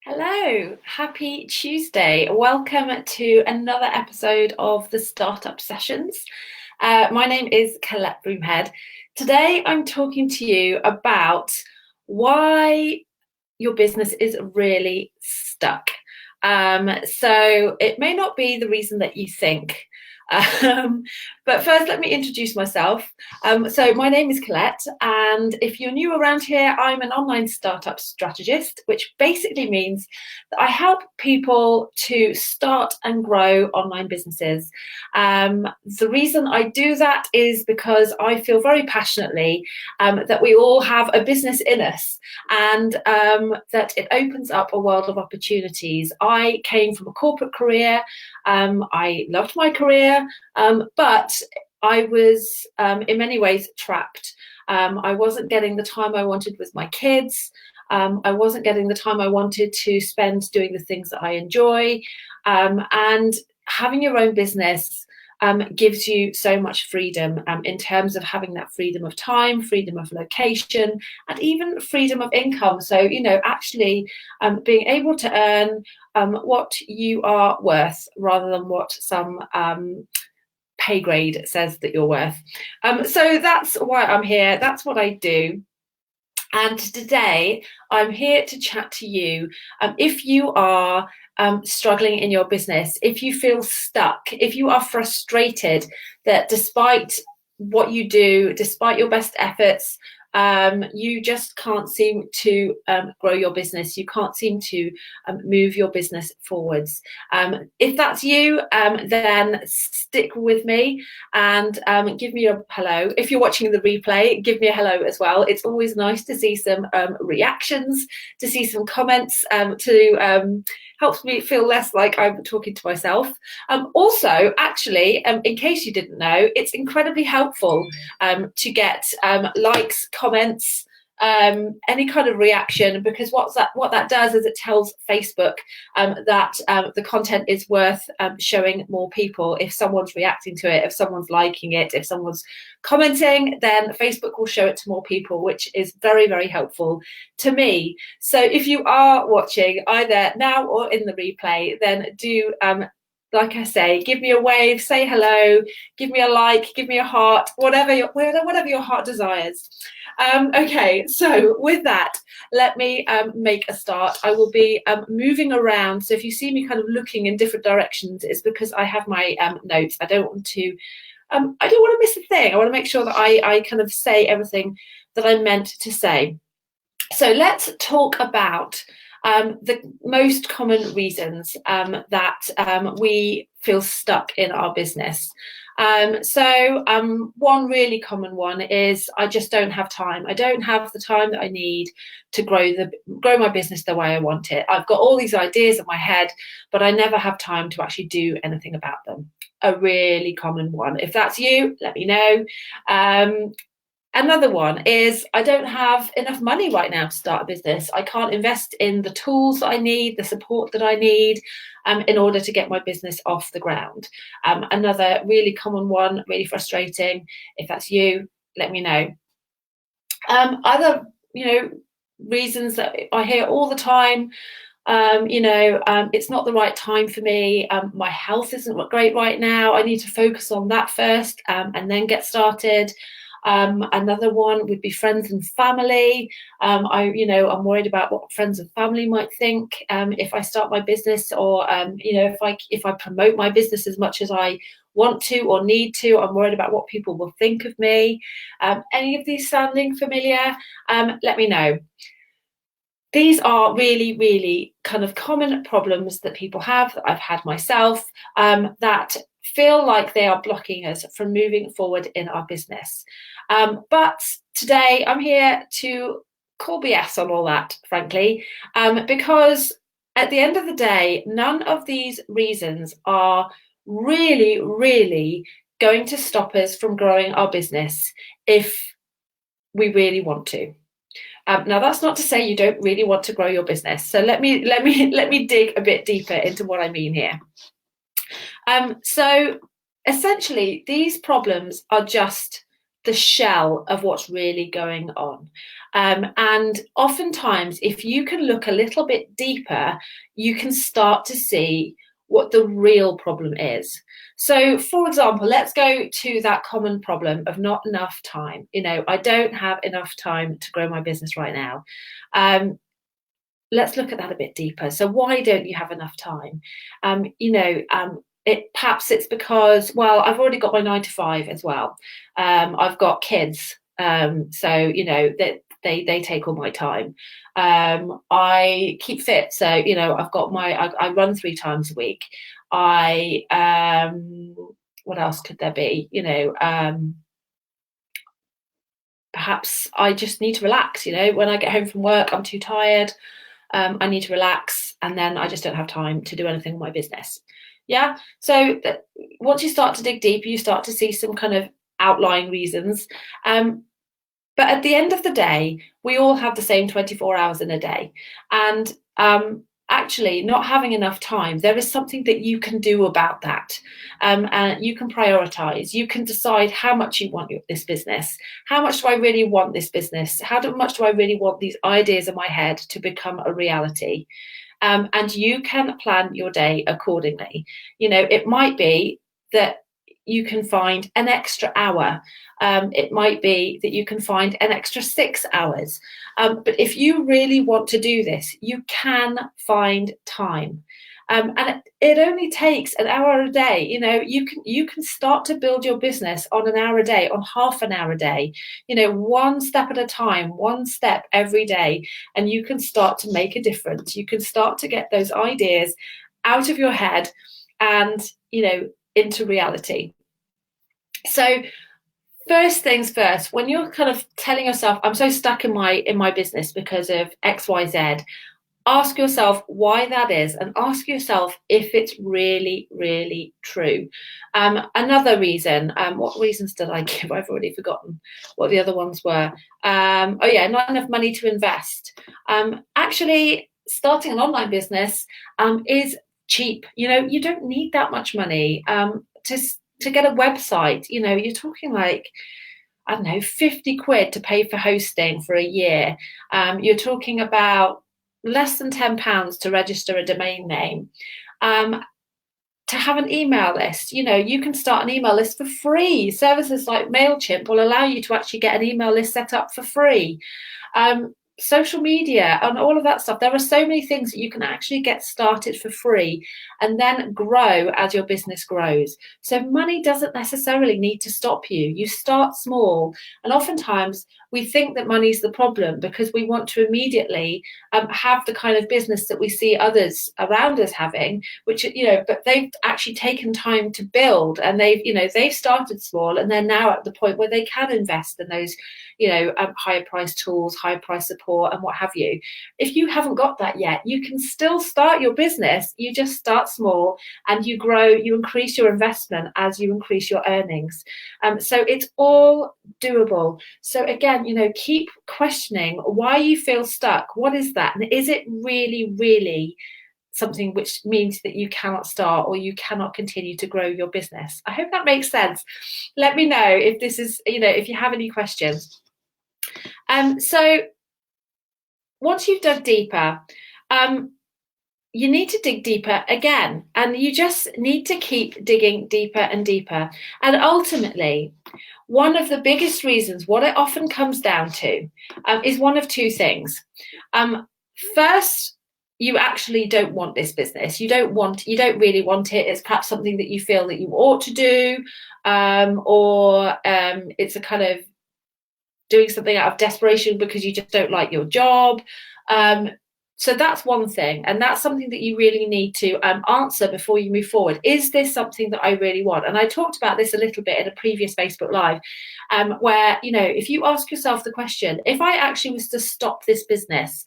Hello, happy Tuesday. Welcome to another episode of the Startup Sessions. My name is Colette Broomhead. Today I'm talking to you about why your business is really stuck. So it may not be the reason that you think. Um, but first, let me introduce myself. So my name is Colette, and if you're new around here, I'm an online startup strategist, which basically means that I help people to start and grow online businesses. The reason I do that is because I feel very passionately that we all have a business in us, and that it opens up a world of opportunities. I came from a corporate career. I loved my career, but I was in many ways trapped. I wasn't getting the time I wanted with my kids. I wasn't getting the time I wanted to spend doing the things that I enjoy. And having your own business gives you so much freedom in terms of having that freedom of time, freedom of location, and even freedom of income. So, actually being able to earn what you are worth rather than what some pay grade says that you're worth. So that's why I'm here. That's what I do. And today I'm here to chat to you. If you are struggling in your business, if you feel stuck, if you are frustrated that despite what you do, despite your best efforts, you just can't seem to grow your business. You can't seem to move your business forwards. If that's you, then stick with me and give me a hello. If you're watching the replay, give me a hello as well. It's always nice to see some reactions, to see some comments, to helps me feel less like I'm talking to myself. Also, actually, in case you didn't know, it's incredibly helpful to get likes, comments, any kind of reaction, because what that does is it tells Facebook that the content is worth showing more people. If someone's reacting to it, if someone's liking it, if someone's commenting, then Facebook will show it to more people, which is very, very helpful to me. So if you are watching either now or in the replay, then do like I say, give me a wave, say hello, give me a like, give me a heart, whatever your heart desires. Okay, so with that, let me make a start. I will be moving around. So if you see me kind of looking in different directions, it's because I have my notes. I don't want to miss a thing. I want to make sure that I kind of say everything that I meant to say. So let's talk about the most common reasons that we feel stuck in our business. One really common one is I just don't have time. I don't have the time that I need to grow my business the way I want it. I've got all these ideas in my head, but I never have time to actually do anything about them. A really common one. If that's you, let me know. Another one is I don't have enough money right now to start a business. I can't invest in the tools that I need, the support that I need in order to get my business off the ground. Another really common one, really frustrating. If that's you, let me know. Other, reasons that I hear all the time. It's not the right time for me. My health isn't great right now. I need to focus on that first and then get started. Another one would be friends and family. I'm worried about what friends and family might think if I start my business, or if I promote my business as much as I want to or need to. I'm worried about what people will think of me. Any of these sounding familiar? Let me know. These are really, really kind of common problems that people have, that I've had myself, that feel like they are blocking us from moving forward in our business. But today I'm here to call BS on all that, frankly, because at the end of the day, none of these reasons are really, really going to stop us from growing our business if we really want to. Now, that's not to say you don't really want to grow your business. So let me dig a bit deeper into what I mean here. So essentially, these problems are just the shell of what's really going on. And oftentimes, if you can look a little bit deeper, you can start to see what the real problem is. So, for example, let's go to that common problem of not enough time. I don't have enough time to grow my business right now. Let's look at that a bit deeper. So, why don't you have enough time? Perhaps it's because, well, I've already got my 9 to 5 as well. I've got kids, so that they take all my time. I keep fit, so I've got I run 3 times a week. What else could there be? Perhaps I just need to relax. When I get home from work, I'm too tired. I need to relax, and then I just don't have time to do anything with my business. Yeah. So once you start to dig deeper, you start to see some kind of outlying reasons. But at the end of the day, we all have the same 24 hours in a day. And actually, not having enough time, there is something that you can do about that. And you can prioritize. You can decide how much you want this business. How much do I really want this business? Much do I really want these ideas in my head to become a reality? And you can plan your day accordingly. It might be that you can find an extra hour. It might be that you can find an extra 6 hours. But if you really want to do this, you can find time. And it only takes an hour a day. You can start to build your business on an hour a day, on half an hour a day, one step at a time, one step every day, and you can start to make a difference. You can start to get those ideas out of your head and, into reality. So first things first, when you're kind of telling yourself, I'm so stuck in my business because of XYZ, ask yourself why that is, and ask yourself if it's really, really true. Another reason, what reasons did I give? I've already forgotten what the other ones were. Not enough money to invest. Actually, starting an online business is cheap. You don't need that much money to get a website. You're talking like, I don't know, 50 quid to pay for hosting for a year. You're talking about less than £10 to register a domain name. To have an email list, you can start an email list for free. Services like MailChimp will allow you to actually get an email list set up for free. Social media and all of that stuff. There are so many things that you can actually get started for free and then grow as your business grows. So money doesn't necessarily need to stop you. You start small, and oftentimes we think that money is the problem because we want to immediately have the kind of business that we see others around us having, which but they've actually taken time to build, and they've started small, and they're now at the point where they can invest in those higher price tools, higher price support, and what have you. If you haven't got that yet, you can still start your business. You just start small and you grow, you increase your investment as you increase your earnings. So it's all doable. So again, keep questioning why you feel stuck. What is that? And is it really, really something which means that you cannot start or you cannot continue to grow your business? I hope that makes sense. Let me know if this is, if you have any questions. So once you've dug deeper, you need to dig deeper again, and you just need to keep digging deeper and deeper. And ultimately, one of the biggest reasons, what it often comes down to, is one of two things. First, you actually don't want this business. You don't really want it. It's perhaps something that you feel that you ought to do, or it's a kind of doing something out of desperation because you just don't like your job. So that's one thing, and that's something that you really need to answer before you move forward. Is this something that I really want? And I talked about this a little bit in a previous Facebook Live, where, if you ask yourself the question, if I actually was to stop this business,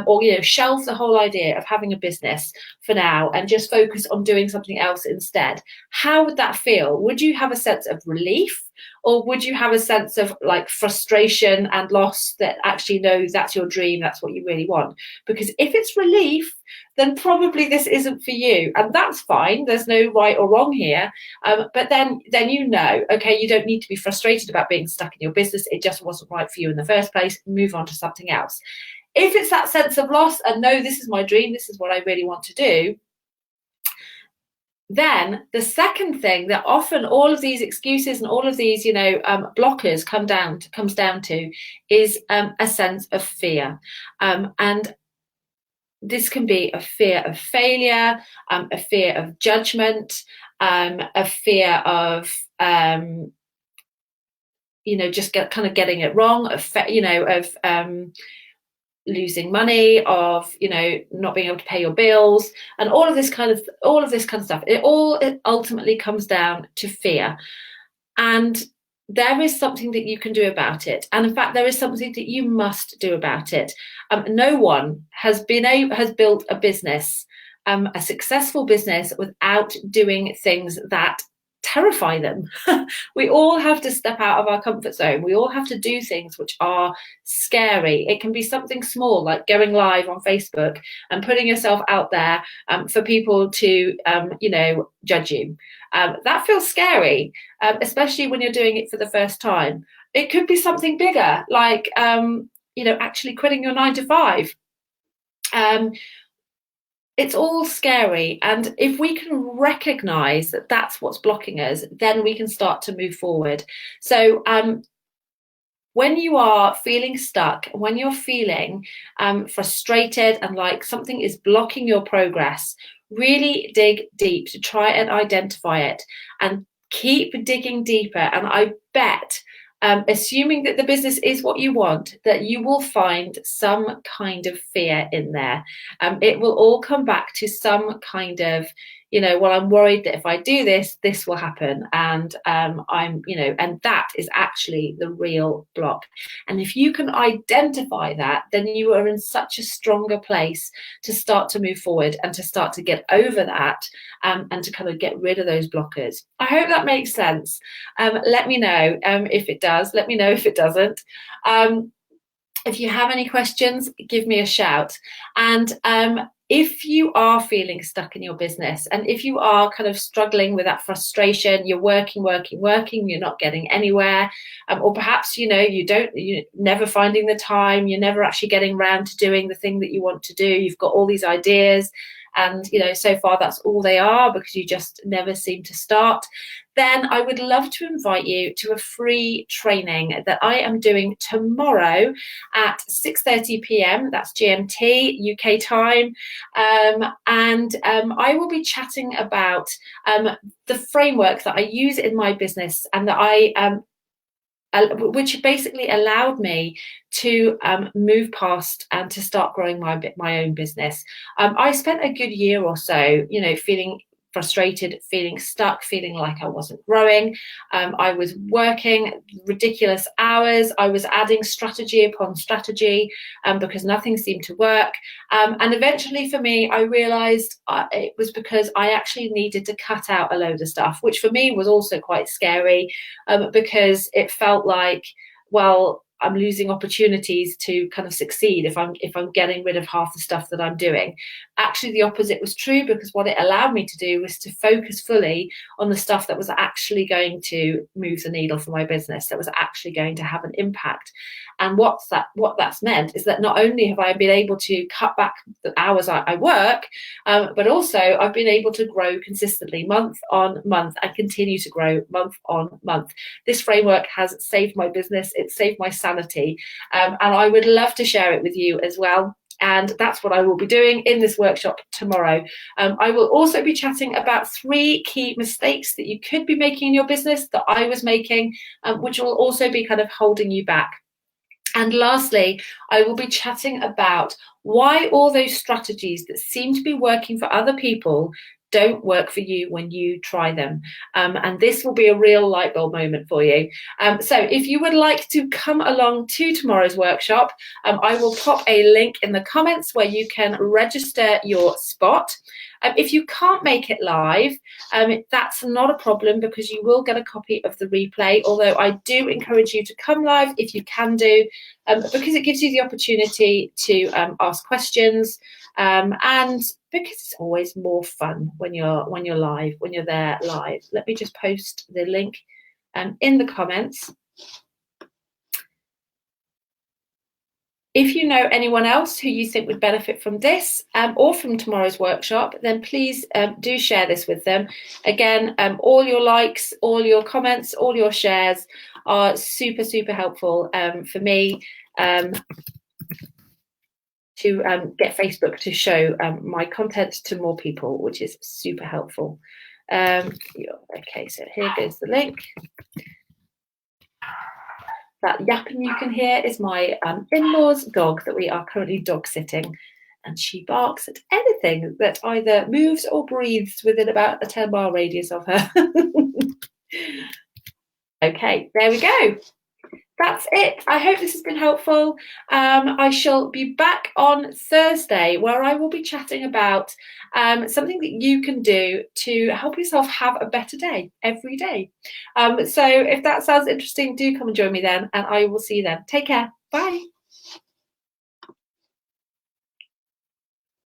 or, shelve the whole idea of having a business for now and just focus on doing something else instead, how would that feel? Would you have a sense of relief? Or would you have a sense of like frustration and loss that actually knows that's your dream, that's what you really want? Because if it's relief, then probably this isn't for you, and that's fine. There's no right or wrong here. But then you know, okay, you don't need to be frustrated about being stuck in your business. It just wasn't right for you in the first place. Move on to something else. If it's that sense of loss and no, this is my dream, this is what I really want to do, then the second thing that often all of these excuses and all of these, blockers comes down to is a sense of fear. And this can be a fear of failure, a fear of judgment, a fear of just getting it wrong, of losing money, of not being able to pay your bills, and all of this kind of stuff. It ultimately comes down to fear, and there is something that you can do about it. And in fact, there is something that you must do about it. No one has built a business, a successful business, without doing things that terrify them. We all have to step out of our comfort zone. We all have to do things which are scary. It can be something small, like going live on Facebook and putting yourself out there for people to judge you. That feels scary, especially when you're doing it for the first time. It could be something bigger, like actually quitting your 9-to-5. It's all scary, and if we can recognize that that's what's blocking us, then we can start to move forward. So when you are feeling stuck, when you're feeling frustrated and like something is blocking your progress, really dig deep to try and identify it, and keep digging deeper. And I bet, assuming that the business is what you want, that you will find some kind of fear in there. It will all come back to some kind of, well, I'm worried that if I do this, this will happen. And and that is actually the real block. And if you can identify that, then you are in such a stronger place to start to move forward and to start to get over that, and to kind of get rid of those blockers. I hope that makes sense. Let me know if it does. Let me know if it doesn't. If you have any questions, give me a shout. And if you are feeling stuck in your business, and if you are kind of struggling with that frustration, you're working, you're not getting anywhere, or perhaps you're never finding the time, you're never actually getting around to doing the thing that you want to do. You've got all these ideas, and so far that's all they are, because you just never seem to start. Then I would love to invite you to a free training that I am doing tomorrow at 6:30 p.m. That's GMT UK time, and I will be chatting about the framework that I use in my business, and that which basically allowed me to move past and to start growing my own business. I spent a good year or so, feeling frustrated, feeling stuck, feeling like I wasn't growing. I was working ridiculous hours. I was adding strategy upon strategy because nothing seemed to work. And eventually for me, I realized it was because I actually needed to cut out a load of stuff, which for me was also quite scary, because it felt like, well, I'm losing opportunities to kind of succeed if I'm getting rid of half the stuff that I'm doing. Actually, the opposite was true, because what it allowed me to do was to focus fully on the stuff that was actually going to move the needle for my business, that was actually going to have an impact. And what that's meant is that not only have I been able to cut back the hours I work, but also I've been able to grow consistently month on month and continue to grow month on month. This framework has saved my business. It's saved my sanity. And I would love to share it with you as well. And that's what I will be doing in this workshop tomorrow. I will also be chatting about 3 key mistakes that you could be making in your business, that I was making, which will also be kind of holding you back. And lastly, I will be chatting about why all those strategies that seem to be working for other people don't work for you when you try them. And this will be a real light bulb moment for you. So if you would like to come along to tomorrow's workshop, I will pop a link in the comments where you can register your spot. If you can't make it live, that's not a problem, because you will get a copy of the replay, although I do encourage you to come live if you can do, because it gives you the opportunity to ask questions, and because it's always more fun when you're live, when you're there live. Let me just post the link in the comments. If you know anyone else who you think would benefit from this or from tomorrow's workshop, then please do share this with them. Again, all your likes, all your comments, all your shares are super, super helpful for me to get Facebook to show my content to more people, which is super helpful. Okay, so here goes the link. That yapping you can hear is my in-laws dog that we are currently dog sitting, and she barks at anything that either moves or breathes within about a 10-mile radius of her. Okay, there we go. That's it. I hope this has been helpful. I shall be back on Thursday, where I will be chatting about something that you can do to help yourself have a better day every day. So if that sounds interesting, do come and join me then, and I will see you then. Take care. Bye.